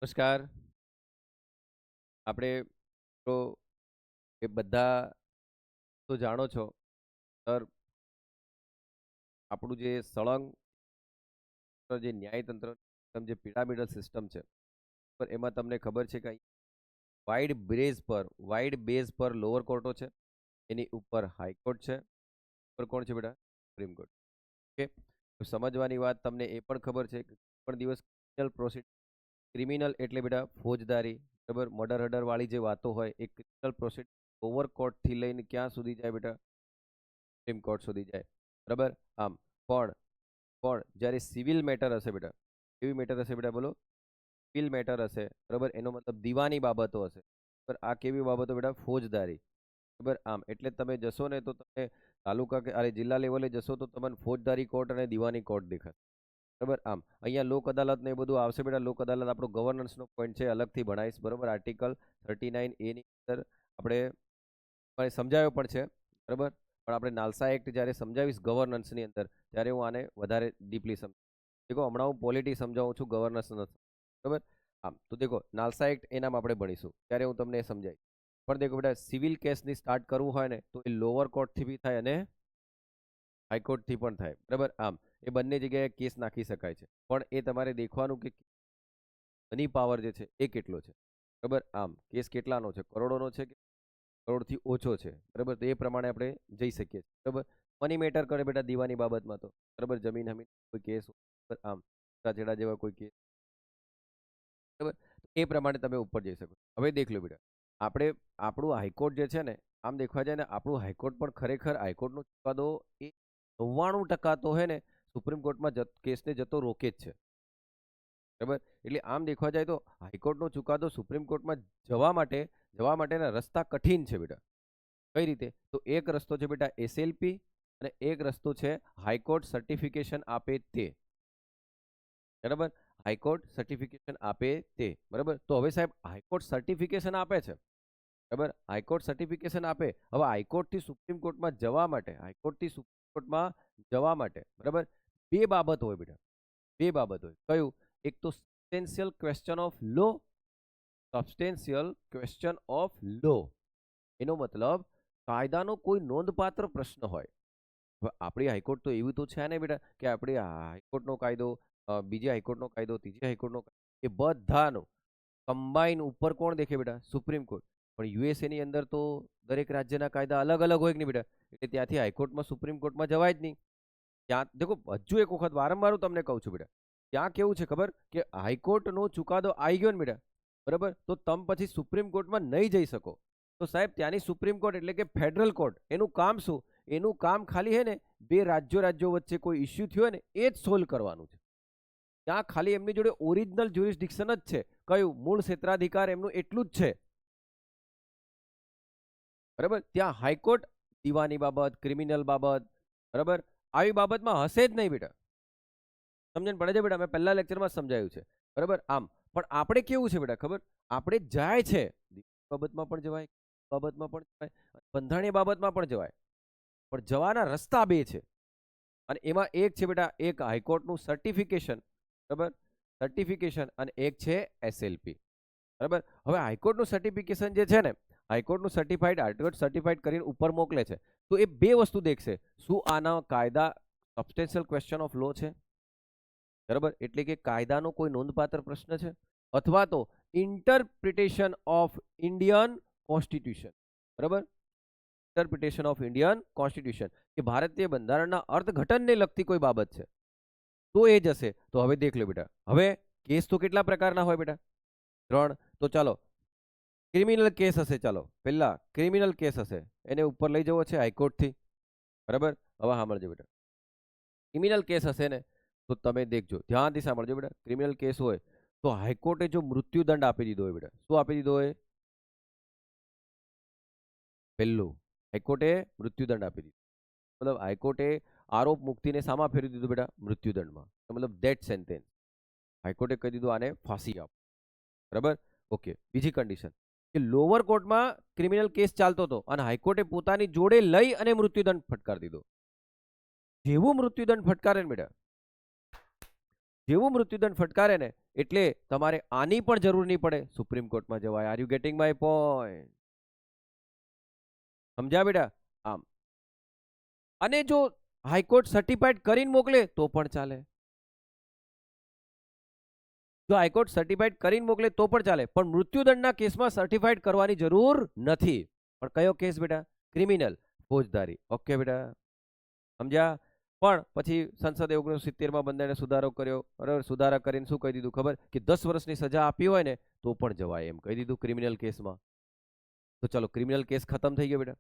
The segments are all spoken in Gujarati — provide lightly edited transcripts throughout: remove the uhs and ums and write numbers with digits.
નમસ્કાર. આપણે તો એ બધા તો જાણો છો, સર, આપણું જે સળંગ જે ન્યાયતંત્ર સિસ્ટમ જે પિરામિડલ સિસ્ટમ છે, પર એમાં તમને ખબર છે કે વાઇડ બેઝ પર લોઅર કોર્ટો છે, એની ઉપર હાઈકોર્ટ છે, ઉપર કોણ છે બેટા? Supreme court. ઓકે, તો સમજવાની વાત તમને એ પણ ખબર છે કે કોઈ પણ દિવસ ક્રિમિનલ એટલે બેટા ફોજદારી, બરાબર, મર્ડર હર્ડર વાળી જે વાતો હોય એ ક્રિમિનલ પ્રોસિડ ઓવર કોર્ટ થી લઈને ક્યાં સુધી જાય બેટા? સુપ્રીમ કોર્ટ સુધી જાય, બરાબર. આમ પણ પણ જ્યારે સિવિલ મેટર હશે બેટા, કેવી મેટર હશે બેટા બોલો? સિવિલ મેટર હશે, બરાબર, એનો મતલબ દીવાની બાબતો હશે, બરાબર. આ કેવી બાબતો બેટા? ફોજદારી, બરાબર. આમ એટલે તમે જશો ને તો તમે તાલુકા કે અરે જિલ્લા લેવલે જશો તો તમને ફોજદારી કોર્ટ અને દીવાની કોર્ટ દેખાશે, બરાબર. આમ અહીંયા લોક અદાલત ને એ બધું આવશે બેટા. લોક અદાલત આપણો ગવર્નન્સનો પોઈન્ટ છે, અલગથી ભણાવીશ, બરાબર. આર્ટિકલ 39A ની અંદર આપણે સમજાવ્યો પણ છે, બરાબર. પણ આપણે નાલસા એક્ટ જ્યારે સમજાવીશ ગવર્નન્સની અંદર ત્યારે હું આને વધારે ડીપલી દેખો હમણાં હું પોલિટી સમજાવું છું, ગવર્નન્સ નથી, બરાબર. આમ તો દેખો નાલસા એક્ટ એનામાં આપણે ભણીશું ત્યારે હું તમને એ સમજાવીશ. પણ દેખો બેટા, સિવિલ કેસની સ્ટાર્ટ કરવું હોય ને તો એ લોઅર કોર્ટથી બી થાય અને હાઈકોર્ટથી પણ થાય, બરાબર. આમ એ બંને જગ્યાએ કેસ નાખી શકાય છે, પણ એ તમારે દેખવાનું કે મની પાવર જે છે એ કેટલો છે, બરાબર. આમ કેસ કેટલાનો છે? કરોડોનો છે કે કરોડથી ઓછો છે, બરાબર. તો એ પ્રમાણે આપણે જઈ શકીએ છીએ, બરાબર. મની મેટર કરે બેટા દીવાની બાબતમાં તો, બરાબર. જમીન હમીન કોઈ કેસ, આમ છેડા જેવા કોઈ કેસ, બરાબર. એ પ્રમાણે તમે ઉપર જઈ શકો. હવે દેખ લો બેટા, આપણે આપણું હાઈકોર્ટ જે છે ને, આમ દેખવા જાય ને આપણું હાઈકોર્ટ પણ ખરેખર હાઈકોર્ટનો ચુકાદો એ 99% તો હે ને સુપ્રીમ કોર્ટમાં કેસને જતો રોકે જ છે, બરાબર. એટલે આમ દેખવા જાય તો હાઈકોર્ટનો ચુકાદો સુપ્રીમ કોર્ટમાં જવા માટેના રસ્તા કઠિન છે બેટા. કઈ રીતે? તો એક રસ્તો છે બેટા એસએલપી અને એક રસ્તો છે હાઈકોર્ટ સર્ટિફિકેશન આપે તે, બરાબર. હાઈકોર્ટ સર્ટિફિકેશન આપે તે, બરાબર. તો હવે સાહેબ હાઈકોર્ટ સર્ટિફિકેશન આપે છે, બરાબર. હાઈકોર્ટ સર્ટિફિકેશન આપે, હવે હાઈકોર્ટથી સુપ્રીમ કોર્ટમાં જવા માટે, બરાબર, બે બાબત હોય બેટા. બે બાબત હોય. કયું? એક તો સબસ્ટેન્શિયલ ક્વેશ્ચન ઓફ લો, એનો મતલબ કાયદાનો કોઈ નોંધપાત્ર પ્રશ્ન હોય. હવે આપણી હાઈકોર્ટ તો એવું તો છે ને બેટા કે આપણી હાઈકોર્ટનો કાયદો, બીજી હાઈકોર્ટનો કાયદો, ત્રીજી હાઈકોર્ટનો એ બધાનો કમ્બાઈન ઉપર કોણ દેખે બેટા? Supreme court. પણ યુએસએ ની અંદર તો દરેક રાજ્યના કાયદા અલગ અલગ હોય કે નહીં બેટા? એટલે ત્યાંથી હાઈકોર્ટમાં સુપ્રીમ કોર્ટમાં જવાય જ નહીં. ત્યાં દેખો હજુ એક વખત વારંવાર હું તમને કહું છું બેટા, ત્યાં કેવું છે ખબર કે હાઈકોર્ટનો ચુકાદો આવી ગયો ને બેટા, બરાબર, તો તમે પછી સુપ્રીમ કોર્ટમાં નહીં જઈ શકો. તો સાહેબ ત્યાંની સુપ્રીમ કોર્ટ એટલે કે ફેડરલ કોર્ટ, એનું કામ શું? એનું કામ ખાલી હે ને બે રાજ્યો વચ્ચે કોઈ ઇસ્યુ થયો ને એ જ સોલ્વ કરવાનું છે. ત્યાં ખાલી એમની જોડે ઓરિજિનલ જ્યુરિસ્ડિક્શન જ છે. કયું? મૂળ ક્ષેત્રાધિકાર એમનું એટલું જ છે, બરાબર. ત્યાં હાઈકોર્ટ દીવાની બાબત, ક્રિમિનલ બાબત, બરાબર, આવી બાબતમાં હશે જ નહીં બેટા. સમજણ પડે છે બેટા? મેં પહેલા લેક્ચરમાં સમજાયું છે, બરાબર. આમ પણ આપણે કેવું છે બેટા ખબર? આપણે જાય છે બાબતમાં પણ જવાય, બાબતમાં પણ જવાય, બંધારણીય બાબતમાં પણ જવાય, પણ જવાના રસ્તા બે છે. અને એમાં એક છે બેટા એક હાઈકોર્ટનું સર્ટિફિકેશન, બરાબર, સર્ટિફિકેશન, અને એક છે એસએલપી, બરાબર. હવે હાઈકોર્ટનું સર્ટિફિકેશન જે છે ને, હાઈકોર્ટનું હાઈકોર્ટ સર્ટિફાઈડ કરીને ઉપર મોકલે છે, તો એ બે વસ્તુ દેખશે. શું આના કાયદા સબસ્ટેન્શિયલ ક્વેશ્ચન ઓફ લો છે, બરાબર, એટલે કે કાયદાનો કોઈ નોંધપાત્ર પ્રશ્ન છે, અથવા તો ઇન્ટરપ્રિટેશન ઓફ ઇન્ડિયન કોન્સ્ટિટ્યુશન, બરાબર, ઇન્ટરપ્રિટેશન ઓફ ઇન્ડિયન કોન્સ્ટિટ્યુશન, કે ભારતીય બંધારણના અર્થઘટનને લગતી કોઈ બાબત છે, તો એ જશે. તો હવે દેખ લો બેટા, હવે કેસ તો કેટલા પ્રકારના હોય બેટા? 3. તો ચાલો ક્રિમિનલ કેસ હશે, ચાલો પહેલા ક્રિમિનલ કેસ હશે, એને ઉપર લઈ જવો છે હાઈકોર્ટથી, બરાબર. હવે સાંભળજો બેટા, ક્રિમિનલ કેસ હશે ને તો તમે દેખજો, ધ્યાનથી સાંભળજો બેટા. ક્રિમિનલ કેસ હોય તો હાઈકોર્ટે જો મૃત્યુદંડ આપી દીધો હોય બેટા, શું આપી દીધો હોય? પહેલું, હાઈકોર્ટે મૃત્યુદંડ આપી દીધો, મતલબ હાઈકોર્ટે આરોપ મુક્તિને સામા ફેરવી દીધું બેટા મૃત્યુદંડમાં, મતલબ ડેથ સેન્ટેન્સ. હાઈકોર્ટે કહી દીધું આને ફાંસી આપો, બરાબર. ઓકે, બીજી કન્ડિશન કે લોઅર કોર્ટમાં ક્રિમિનલ કેસ ચાલતો હતો અને હાઈકોર્ટે પોતાની જોડે લઈ અને મૃત્યુદંડ ફટકારી દીધો. જેવું મૃત્યુદંડ ફટકારે ને બેટા, જેવું મૃત્યુદંડ ફટકારે ને એટલે તમારે આની પણ જરૂર નહીં પડે, સુપ્રીમ કોર્ટમાં જવાય. R you getting my point? સમજ્યા બેટા? આમ. અને જો હાઈકોર્ટ સર્ટિફાઈડ કરીને મોકલે તો પણ ચાલે. જો હાઈકોર્ટ સર્ટિફાઈડ કરીને મોકલે તો પણ ચાલે, પણ મૃત્યુદંડના કેસમાં સર્ટિફાઈડ કરવાની જરૂર નથી. પણ કયો કેસ બેટા? ક્રિમિનલ, ફોજદારી. ઓકે બેટા, સમજ્યા? પણ પછી સંસદે 1970માં બંધારણને સુધારો કર્યો. બરાબર, સુધારા કરીને શું કહી દીધું ખબર? કે 10 વર્ષની સજા આપી હોય ને તો પણ જવાય એમ કહી દીધું ક્રિમિનલ કેસમાં. તો ચલો, ક્રિમિનલ કેસ ખતમ થઈ ગયો બેટા.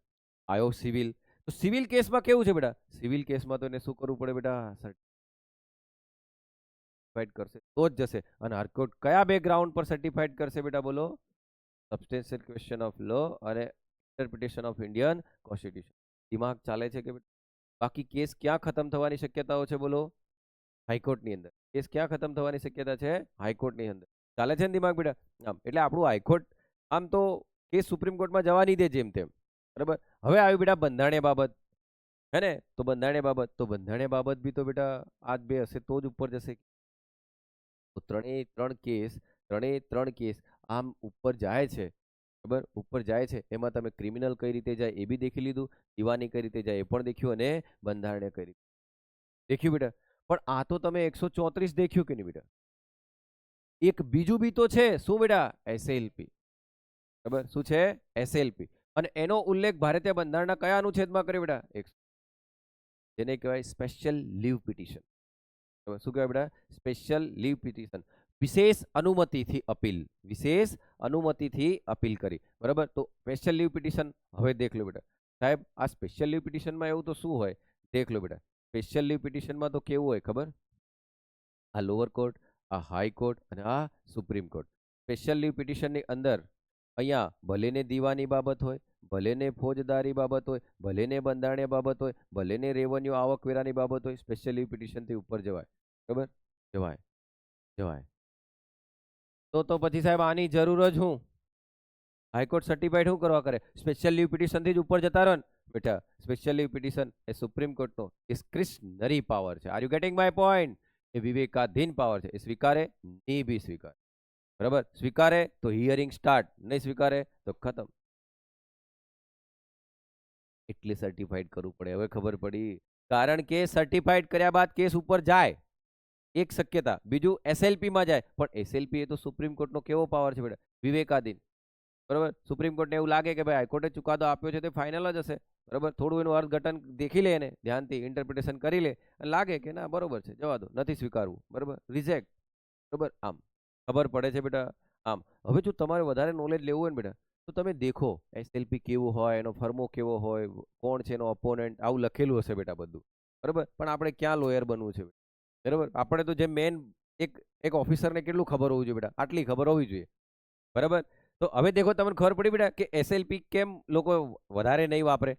આયો સિવિલ. તો સિવિલ કેસમાં કેવું છે બેટા? સિવિલ કેસમાં તો એને શું કરવું પડે બેટા? સર્ટિફાઈડ કરશે તો જ જશે. અને હાઈકોર્ટ કયા બેકગ્રાઉન્ડ પર સર્ટિફાઈડ કરશે બેટા? બોલો. સબસ્ટેન્શિયલ ક્વેશ્ચન ઓફ લો અને ઇન્ટરપ્રિટેશન ઓફ ઇન્ડિયન કોન્સ્ટિટ્યુશન. દિમાગ ચાલે છે કે બેટા? બાકી કેસ ક્યાં ખતમ થવાની શક્યતાઓ છે? બોલો. હાઈકોર્ટની અંદર. કેસ ક્યાં ખતમ થવાની શક્યતા છે? હાઈકોર્ટની અંદર. ચાલે છે ને દિમાગ બેટા? આમ. એટલે આપણું હાઈકોર્ટ આમ તો કેસ સુપ્રીમ કોર્ટમાં જવા નહીં દે જેમ તેમ. બરાબર. હવે આવ્યું બેટા બંધારણીય બાબત. હે ને? તો બંધારણીય બાબત, તો બંધારણીય બાબત બી તો બેટા આજ બે હશે તો જ ઉપર જશે. તો ત્રણેય ત્રણ કેસ આમ ઉપર જાય છે. બરાબર, ઉપર જાય છે. એમાં તમે ક્રિમિનલ કઈ રીતે જાય એ બી દેખી લીધું, દીવાની કઈ રીતે જાય એ પણ દેખ્યું, અને બંધારણીય કઈ રીતે દેખ્યું બેટા. પણ આ તો તમે 134 દેખ્યું કે નહીં બેટા? એક બીજું બી તો છે. શું બેટા? એસએલપી. બરાબર, શું છે? એસએલપી. અને એનો ઉલ્લેખ ભારતીય બંધારણના કયા અનુચ્છેદમાં કર્યો બેટા? જેને કહેવાય સ્પેશિયલ લીવ પિટિશન. શું કહેવાય બેટા? Special leave petition. વિશેષ અનુમતિથી અપીલ. વિશેષ અનુમતિથી અપીલ કરી. બરાબર. તો સ્પેશિયલ લીવ પિટિશન હવે દેખ લો બેટા. સાહેબ, આ સ્પેશિયલ લીવ પિટિશનમાં એવું તો શું હોય? દેખ લો બેટા. સ્પેશિયલ લીવ પિટિશનમાં તો કેવું હોય ખબર? આ લોઅર કોર્ટ, આ હાઈકોર્ટ અને આ સુપ્રીમ કોર્ટ. સ્પેશિયલ લીવ પિટિશનની અંદર અહીંયા ભલે ને દીવાની બાબત હોય, ભલે ને ફોજદારી બાબત હોય, ભલે ને બંધારણીય બાબત હોય, ભલે ને રેવન્યુ આવકવેરાની બાબત હોય, સ્પેશિયલ લીવ પિટિશનથી ઉપર જવાય. બરાબર, જવાય. જવાય. તો પછી સાહેબ આની જરૂર જ હું? હાઈકોર્ટ સર્ટિફાઈડ શું કરવા કરે? સ્પેશિયલ લીવ પિટિશનથી જ ઉપર જતા રહો ને બેટા. સ્પેશિયલ લીવ પિટિશન એ સુપ્રીમ કોર્ટનો ડિસ્ક્રિશનરી પાવર છે. Are you getting my point? એ વિવેકાધીન પાવર છે. એ સ્વીકારે નહીં બી સ્વીકારે. બરાબર, સ્વીકારે તો હિયરિંગ સ્ટાર્ટ, નહીં સ્વીકારે તો ખતમ. એટલે સર્ટિફાઈડ કરવું પડે. હવે ખબર પડી. કારણ કે સર્ટિફાઈડ કર્યા બાદ કેસ ઉપર જાય, એક શક્યતા. બીજું એસએલપી માં જાય. પણ એસએલપી એ તો સુપ્રીમ કોર્ટનો કેવો પાવર છે બેટા? વિવેકાધીન. બરાબર, સુપ્રીમ કોર્ટને એવું લાગે કે ભાઈ હાઈકોર્ટે ચુકાદો આપ્યો છે તે ફાઇનલ જ હશે. બરાબર, થોડું એનું અર્થઘટન દેખી લે, એને ધ્યાનથી ઇન્ટરપ્રિટેશન કરી લે, અને લાગે કે ના બરોબર છે, જવા દો, નથી સ્વીકારવું. બરાબર, રિજેક્ટ. બરાબર, આમ ખબર પડે છે બેટા? આમ. હવે જો તમારે વધારે નોલેજ લેવું હોય ને બેટા, તો તમે દેખો એસએલપી કેવું હોય, એનો ફર્મો કેવો હોય, કોણ છે એનો ઓપોનન્ટ, આવું લખેલું હશે બેટા બધું. બરાબર, પણ આપણે ક્યાં લોયર બનવું છે? બરાબર, આપણે તો જે મેન એક ઓફિસરને કેટલું ખબર હોવું જોઈએ બેટા? આટલી ખબર હોવી જોઈએ. બરાબર. તો હવે દેખો, તમને ખબર પડી બેટા કે એસએલપી કેમ લોકો વધારે નહીં વાપરે?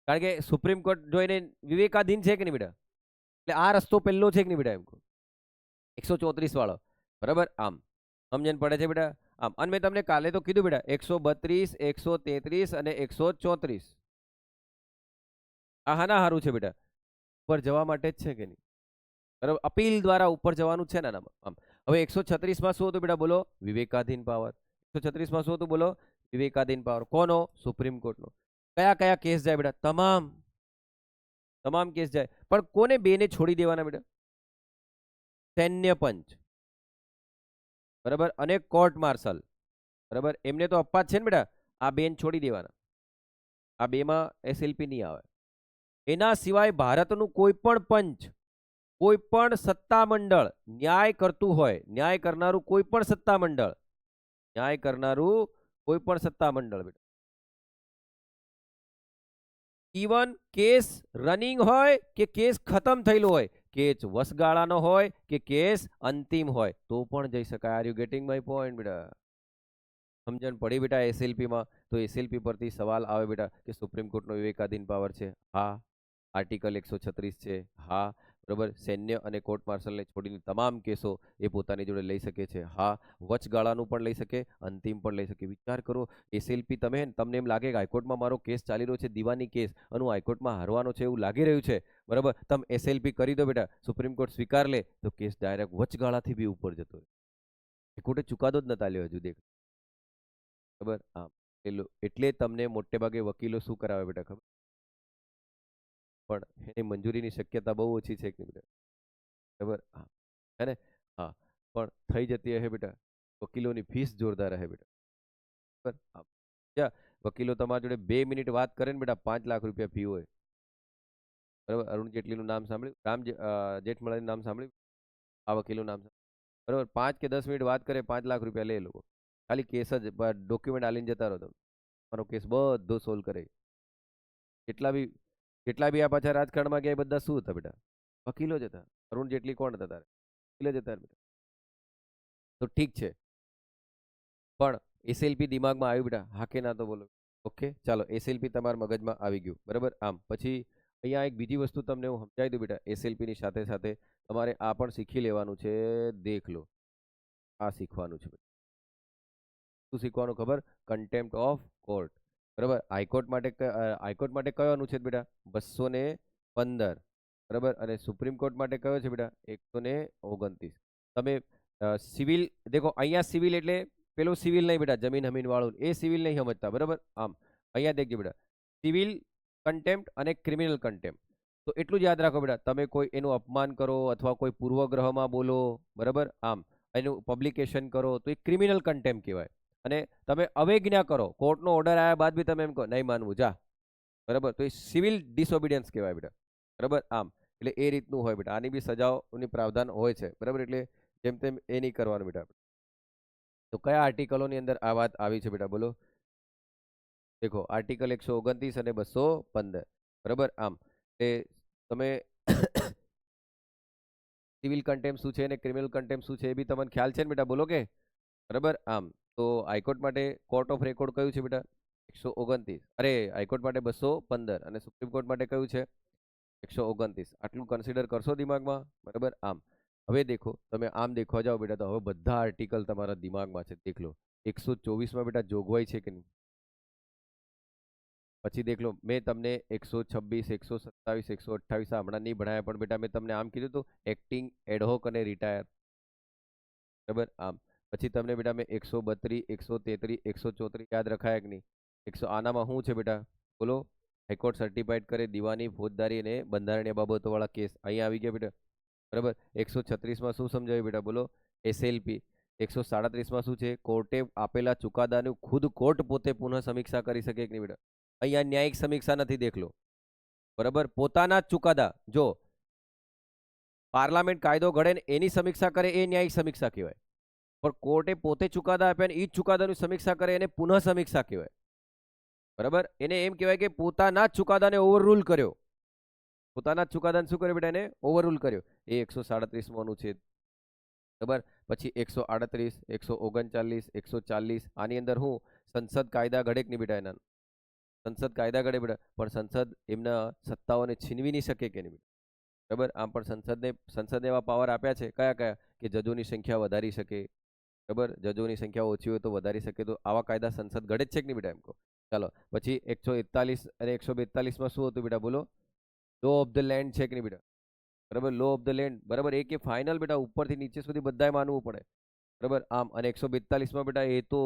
કારણ કે સુપ્રીમ કોર્ટ જોઈને વિવેકાધીન છે કે નહીં બેટા? એટલે આ રસ્તો પહેલો છે કે નહીં બેટા? એમ 134 વાળો. બરાબર, આમ સમજણ પડે છે બેટા? આમ. અને મેં તમને કાલે તો કીધું બેટા, 132, 133 અને 134 આ હાના હારું છે બેટા? ઉપર જવા માટે જ છે કે નહીં? બરાબર, અપીલ દ્વારા ઉપર જવાનું છે ને આમ. હવે 136 માં શું હતું બેટા? બોલો. વિવેકાધીન પાવર. 136 માં શું હતું? બોલો. વિવેકાધીન પાવર. કોનો? સુપ્રીમ કોર્ટનો. કયા કયા કેસ જાય બેટા? તમામ કેસ જાય. પણ કોને? બેને છોડી દેવાના બેટા. સૈન્ય પંચ. બરાબર, અને કોર્ટ માર્શલ. બરાબર, એમને તો અપાત છે ને બેટા. આ બેન છોડી દેવાના. આ બેમાં એસએલપી નહીં આવે. એના સિવાય ભારતનું કોઈ પણ પંચ, કોઈ પણ સત્તા મંડળ ન્યાય કરતું હોય, ન્યાય કરનારું કોઈ પણ સત્તા મંડળ, ન્યાય કરનારું કોઈ પણ સત્તા મંડળ બેટા, ઇવન કેસ રનિંગ હોય કે કેસ ખતમ થયેલો હોય, કેસ વસગાળાનો હોય કે કેસ અંતિમ હોય, તો પણ જઈ શકાય. R you getting my point બેટા? સમજણ પડી બેટા? એસએલપી માં તો એસએલપી પરથી સવાલ આવે બેટા કે સુપ્રીમ કોર્ટનો વિવેકાધીન પાવર છે. હા. આર્ટિકલ 136 છે. હા. બરાબર, સૈન્ય અને કોર્ટ માર્શલને છોડીને તમામ કેસો એ પોતાની જોડે લઈ શકે છે. હા, વચગાળાનું પણ લઈ શકે, અંતિમ પણ લઈ શકે. વિચાર કરો, એસએલપી તમને એમ લાગે કે હાઈકોર્ટમાં મારો કેસ ચાલી રહ્યો છે, દીવાની કેસ, અને હું હાઈકોર્ટમાં હારવાનો છે એવું લાગી રહ્યું છે, બરાબર, તમે એસએલપી કરી દો બેટા, સુપ્રીમ કોર્ટ સ્વીકાર લે તો કેસ ડાયરેક્ટ વચગાળાથી બી ઉપર જતો રહે. હાઈકોર્ટે ચુકાદો જ નતા લ્યો હજુ દેખ, બરાબર. હા, એટલે તમને મોટે ભાગે વકીલો શું કરાવે બેટા ખબર, પણ એની મંજૂરીની શક્યતા બહુ ઓછી છે કે નહીં બેટા, બરાબર. હા, હે ને, હા, પણ થઈ જતી હશે બેટા. વકીલોની ફીસ જોરદાર રહે બેટા, બરાબર. હા, વકીલો તમારી જોડે 2 મિનિટ વાત કરે ને બેટા, 5 લાખ રૂપિયા ફી હોય, બરાબર. અરુણ જેટલીનું નામ સાંભળ્યું, જેઠમલાણીનું નામ સાંભળ્યું, આ વકીલનું નામ સાંભળ્યું, બરાબર. 5 કે 10 મિનિટ વાત કરે, 5 લાખ રૂપિયા લે એ લોકો, ખાલી કેસ જ ડોક્યુમેન્ટ આલીને જતા રહો તમે, મારો કેસ બધો સોલ્વ કરે. કેટલા બી કેટલા બી આ પાછા રાજકારણમાં ગયા, એ બધા શું હતા બેટા, વકીલો જ હતા. અરુણ જેટલી કોણ હતા તારે, વકીલ જ હતા બેટા. તો ઠીક છે, પણ એસએલપી દિમાગમાં આવ્યું બેટા, હા કે ના તો બોલો. ઓકે, ચાલો, એસએલપી તમારા મગજમાં આવી ગયું, બરાબર. આમ પછી અહીંયા એક બીજી વસ્તુ તમને હું સમજાવી દઉં બેટા, એસએલપી ની સાથે સાથે તમારે આ પણ શીખી લેવાનું છે. દેખ લો, આ શીખવાનું છે. શું શીખવાનું ખબર, કન્ટેમ્પ્ટ ઓફ કોર્ટ, બરાબર. હાઈકોર્ટ માટે કયો અનુચ્છેદ બેટા, 215, બરાબર. અને સુપ્રીમ કોર્ટ માટે કયો છે બેટા, 129. તમે સિવિલ દેખો, અહીંયા સિવિલ એટલે પેલું સિવિલ નહીં બેટા, જમીન હમીન વાળું એ સિવિલ નહીં સમજતા, બરાબર. આમ અહીંયા દેખજો બેટા, સિવિલ કન્ટેમ્પ્ટ અને ક્રિમિનલ કન્ટેમ્પ્ટ. તો એટલું જ યાદ રાખો બેટા, તમે કોઈ એનું અપમાન કરો અથવા કોઈ પૂર્વગ્રહમાં બોલો, બરાબર, આમ એનું પબ્લિકેશન કરો તો એ ક્રિમિનલ કન્ટેમ્પ્ટ કહેવાય. અને તમે અવજ્ઞા કરો, કોર્ટનો ઓર્ડર આવ્યા બાદ બી તમે એમ કહો નહીં માનવું જા, બરાબર, તો એ સિવિલ ડિસઓબિડિયન્સ કહેવાય બેટા, બરાબર. આમ એટલે એ રીતનું હોય બેટા, આની બી સજાઓની પ્રાવધાન હોય છે, બરાબર. એટલે જેમ તેમ એ નહીં કરવાનું બેટા. તો કયા આર્ટિકલોની અંદર આ વાત આવી છે બેટા, બોલો. દેખો, આર્ટિકલ 129 અને 215, બરાબર. આમ એ તમે સિવિલ કન્ટેમ્પ શું છે અને ક્રિમિનલ કન્ટેમ્પ શું છે એ બી તમને ખ્યાલ છે ને બેટા, બોલો કે, બરાબર. આમ તો હાઈકોર્ટ માટે કોર્ટ ઓફ રેકોર્ડ કયું છે બેટા, 129, અરે હાઈકોર્ટ માટે 215, અને સુપ્રીમ કોર્ટ માટે કયું છે, 129. આટલું કન્સિડર કરશો દિમાગમાં, બરાબર. આમ હવે દેખો, તમે આમ દેખવા જાઓ બેટા, તો હવે બધા આર્ટિકલ તમારા દિમાગમાં છે, દેખ લો. 124માં બેટા જોગવાઈ છે કે નહીં, પછી દેખ લો, મેં તમને 126, 127, 128 હમણાં નહીં ભણાયા, પણ બેટા મેં તમને આમ કીધું હતું, એક્ટિંગ, એડહોક અને રિટાયર, બરાબર. આમ પછી તમને બેટા મેં 132, 133, 134 યાદ રખાયા કે નહીં. આનામાં શું છે બેટા, બોલો. હાઈકોર્ટ સર્ટિફાઈડ કરે દીવાની, ફોજદારી અને બંધારણીય બાબતો વાળા કેસ અહીંયા આવી ગયા બેટા, બરાબર. 136માં શું સમજાવ્યું બેટા, બોલો, એસએલપી. 137માં શું છે, કોર્ટે આપેલા ચુકાદાનું ખુદ કોર્ટ પોતે પુનઃ સમીક્ષા કરી શકે કે નહીં બેટા. અહીંયા ન્યાયિક સમીક્ષા નથી, દેખ લો, બરાબર. પોતાના જ ચુકાદા, જો પાર્લામેન્ટ કાયદો ઘડે ને એની સમીક્ષા કરે એ ન્યાયિક સમીક્ષા કહેવાય, પણ કોર્ટે પોતે ચુકાદા આપ્યા ને એ જ ચુકાદાની સમીક્ષા કરે એને પુનઃ સમીક્ષા કહેવાય, બરાબર. એને એમ કહેવાય કે પોતાના જ ચુકાદાને ઓવરરૂલ કર્યો, પોતાના જ ચુકાદાને શું કર્યો બેટા, એને ઓવરરૂલ કર્યો. એ 137માં અનુચ્છેદ, બરાબર. પછી 138, 139, 140, આની અંદર હું સંસદ કાયદા ઘડે કે નહીં બેટા, એના સંસદ કાયદા ઘડે બેટા, પણ સંસદ એમના સત્તાઓને છીનવી નહીં શકે કે નહીં, બરાબર. આમ પણ સંસદને એવા પાવર આપ્યા છે, કયા કયા, કે જજોની સંખ્યા વધારી શકે, બરાબર, જજોની સંખ્યા ઓછી હોય તો વધારી શકે. તો આવા કાયદા સંસદ ઘડે જ છે કે નહીં બેટા, એમ કહો. ચાલો, પછી 141 અને 142માં શું હતું બેટા, બોલો, લો ઓફ ધ લેન્ડ છે કે નહીં બેટા, બરાબર. લો ઓફ ધ લેન્ડ, બરાબર, એ કે ફાઇનલ બેટા, ઉપરથી નીચે સુધી બધાએ માનવું પડે, બરાબર. આમ અને 142માં બેટા એ તો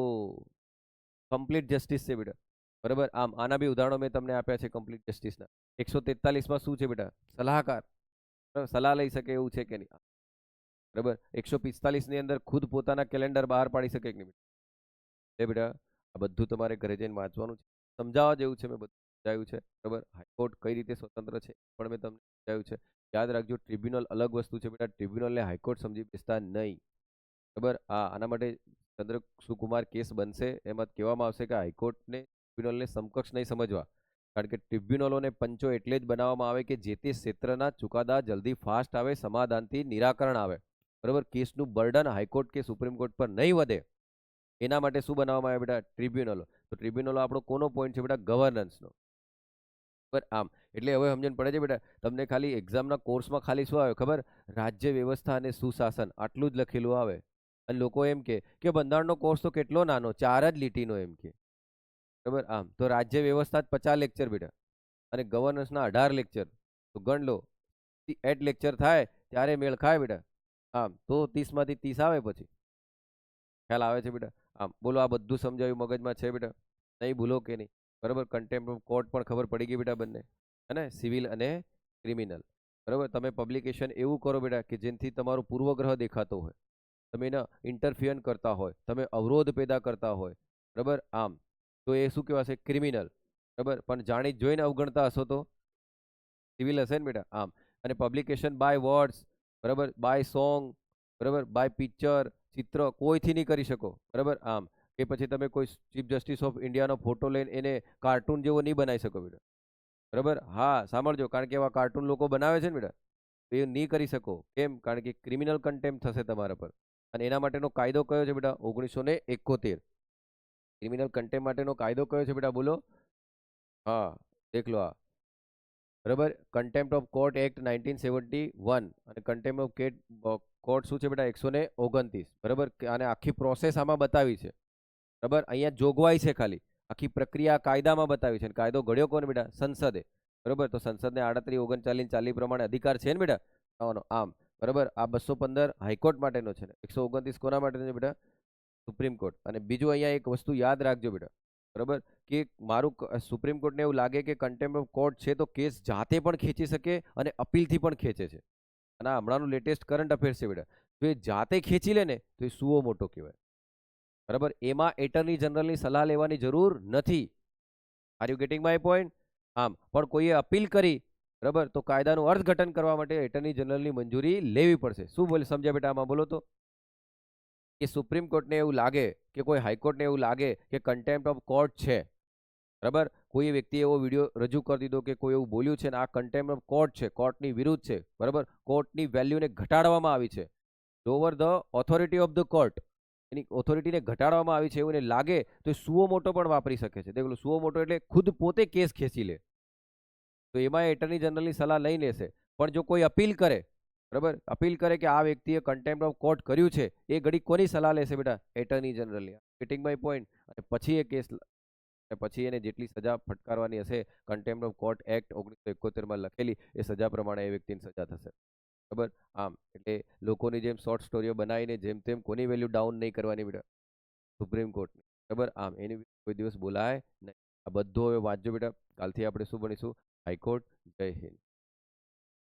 કમ્પ્લીટ જસ્ટિસ છે બેટા, બરાબર. આમ આના બી ઉદાહરણો મેં તમને આપ્યા છે કમ્પ્લીટ જસ્ટિસના. 143માં શું છે બેટા, સલાહકાર, સલાહ લઈ શકે એવું છે કે નહીં, બરાબર. 145ની અંદર ખુદ પોતાના કેલેન્ડર બહાર પાડી શકે કે નહીં બેટા. આ બધું તમારે ઘરે જઈને વાંચવાનું છે, સમજાવવા જેવું છે, મેં બધું સમજાવ્યું છે, બરાબર. હાઈકોર્ટ કઈ રીતે સ્વતંત્ર છે પણ મેં તમને સમજાવ્યું છે. યાદ રાખજો, ટ્રિબ્યુનલ અલગ વસ્તુ છે બેટા, ટ્રિબ્યુનલને હાઈકોર્ટ સમજી બેસતા નહીં, બરાબર. આના માટે ચંદ્ર સુકુમાર કેસ બનશે, એમાં કહેવામાં આવશે કે હાઈકોર્ટને ટ્રિબ્યુનલને સમકક્ષ નહીં સમજવા, કારણ કે ટ્રિબ્યુનલોને પંચો એટલે જ બનાવવામાં આવે કે જે તે ક્ષેત્રના ચુકાદા જલ્દી ફાસ્ટ આવે, સમાધાનથી નિરાકરણ આવે, બરાબર. કેસનું બર્ડન હાઈકોર્ટ કે સુપ્રીમ કોર્ટ પર નહીં વધે, એના માટે શું બનાવવામાં આવે બેટા, ટ્રિબ્યુનલો. તો ટ્રિબ્યુનલો આપણો કોનો પોઈન્ટ છે બેટા, ગવર્નન્સનો, બરાબર આમ એટલે હવે સમજણ પડે છે બેટા તમને ખાલી એક્ઝામના કોર્સમાં ખાલી શું આવે ખબર રાજ્ય વ્યવસ્થા અને સુશાસન આટલું જ લખેલું આવે અને લોકો એમ કે બંધારણનો કોર્સ તો કેટલો નાનો 4 જ લીટીનો એમ કે બરાબર આમ તો રાજ્ય વ્યવસ્થા જ 50 લેક્ચર બેટા અને ગવર્નન્સના 18 લેક્ચર તો ગણ લો 8 લેક્ચર થાય ત્યારે મેળ ખાય બેટા આમ તો 30 માંથી 30 આવે પછી ખ્યાલ આવે છે બેટા આમ બોલો આ બધું સમજાવ્યું મગજમાં છે બેટા નહીં ભૂલો કે નહીં બરાબર કન્ટેમ્પ્ટ ઓફ કોર્ટ પણ ખબર પડી ગઈ બેટા બંને હે સિવિલ અને ક્રિમિનલ બરાબર તમે પબ્લિકેશન એવું કરો બેટા કે જેનાથી તમારો પૂર્વગ્રહ દેખાતો હોય તમે એને ઇન્ટરફિયન કરતા હોય તમે અવરોધ પેદા કરતા હોય બરાબર આમ તો એ શું કહેવાશે ક્રિમિનલ બરાબર પણ જાણી જોઈને અવગણતા હશો તો સિવિલ હશે ને બેટા આમ અને પબ્લિકેશન બાય વર્ડ્સ બરાબર બાય સોંગ બરાબર બાય પિક્ચર ચિત્ર કોઈથી નહીં કરી શકો બરાબર આમ કે પછી તમે કોઈ ચીફ જસ્ટિસ ઓફ ઇન્ડિયાનો ફોટો લઈને એને કાર્ટૂન જેવો નહીં બનાવી શકો બેટા બરાબર હા સાંભળજો કારણ કે એવા કાર્ટૂન લોકો બનાવે છે ને બેટા તો એ નહીં કરી શકો કેમ કારણ કે ક્રિમિનલ કન્ટેમ્પ થશે તમારા પર અને એના માટેનો કાયદો કયો છે બેટા 1971 ક્રિમિનલ કન્ટેમ્પ માટેનો કાયદો કયો છે બેટા બોલો હા દેખ લો આ બરાબર કન્ટેમ્પ્ટ ઓફ કોર્ટ એક્ટ 1971 અને કન્ટેમ્પ્ટ ઓફ કોર્ટ શું છે બેટા 129 બરાબર અને આખી પ્રોસેસ આમાં બતાવી છે બરાબર અહીંયા જોગવાઈ છે ખાલી આખી પ્રક્રિયા કાયદામાં બતાવી છે કાયદો ઘડ્યો કોને બેટા સંસદે બરાબર તો સંસદને 38 39 40 પ્રમાણે અધિકાર છે ને બેટા આમ બરાબર આ 215 હાઈકોર્ટ માટેનો છે ને 129 કોના માટેનો છે બેટા સુપ્રીમ કોર્ટ અને બીજું અહીંયા એક વસ્તુ યાદ રાખજો બેટા બરાબર કે મારું સુપ્રીમ કોર્ટને એવું લાગે કે કન્ટેમ્પ્ટ ઓફ કોર્ટ છે તો કેસ જાતે પણ ખેંચી શકે અને અપીલથી પણ ખેંચે છે અને હમણાંનું લેટેસ્ટ કરંટ અફેર્સ છે બેટા જો એ જાતે ખેંચી લે ને તો એ સુઓ મોટો કહેવાય બરાબર એમાં એટર્ની જનરલની સલાહ લેવાની જરૂર નથી R you getting my point આમ પણ કોઈએ અપીલ કરી બરાબર તો કાયદાનું અર્થઘટન કરવા માટે એટર્ની જનરલની મંજૂરી લેવી પડશે શું બોલે સમજ્યા બેટા આમાં બોલો તો કે સુપ્રીમ કોર્ટને એવું લાગે કે કોઈ હાઈકોર્ટને એવું લાગે કે કન્ટેમ્પ્ટ ઓફ કોર્ટ છે બરાબર કોઈ વ્યક્તિ એવો વિડીયો રજૂ કરી દીધો કે કોઈ એવું બોલ્યું છે ને આ કન્ટેમ્પ્ટ ઓફ કોર્ટ છે કોર્ટની વિરુદ્ધ છે બરાબર કોર્ટની વેલ્યુને ઘટાડવામાં આવી છે lower the authority of the court એની ઓથોરિટીને ઘટાડવામાં આવી છે એવું એને લાગે તો એ સુઓ મોટો પણ વાપરી શકે છે દેખો સુઓ મોટો એટલે ખુદ પોતે કેસ ખેંચી લે તો એમાં એટર્ની જનરલની સલાહ લઈ લેશે પણ જો કોઈ અપીલ કરે બરાબર અપીલ કરે કે આ વ્યક્તિએ કન્ટેમ્પ્ટ ઓફ કોર્ટ કર્યું છે એ ઘડી કોની સલાહ લેશે બેટા એટર્ની જનરલની ગેટિંગ માય પોઈન્ટ અને પછી એ કેસ પછી એને જેટલી સજા ફટકારવાની હશે કન્ટેમ્પ્ટ ઓફ કોર્ટ એક્ટ 1971 લખેલી એ સજા પ્રમાણે એ વ્યક્તિની સજા થશે બરાબર આમ એટલે લોકોની જેમ શોર્ટ સ્ટોરીઓ બનાવીને જેમ તેમ કોની વેલ્યુ ડાઉન નહીં કરવાની બેટા સુપ્રીમ કોર્ટની બરાબર આમ એની કોઈ દિવસ બોલાય નહીં આ બધું હવે વાંચજો બેટા કાલથી આપણે શું ભણીશું હાઈકોર્ટ જય હિન્દ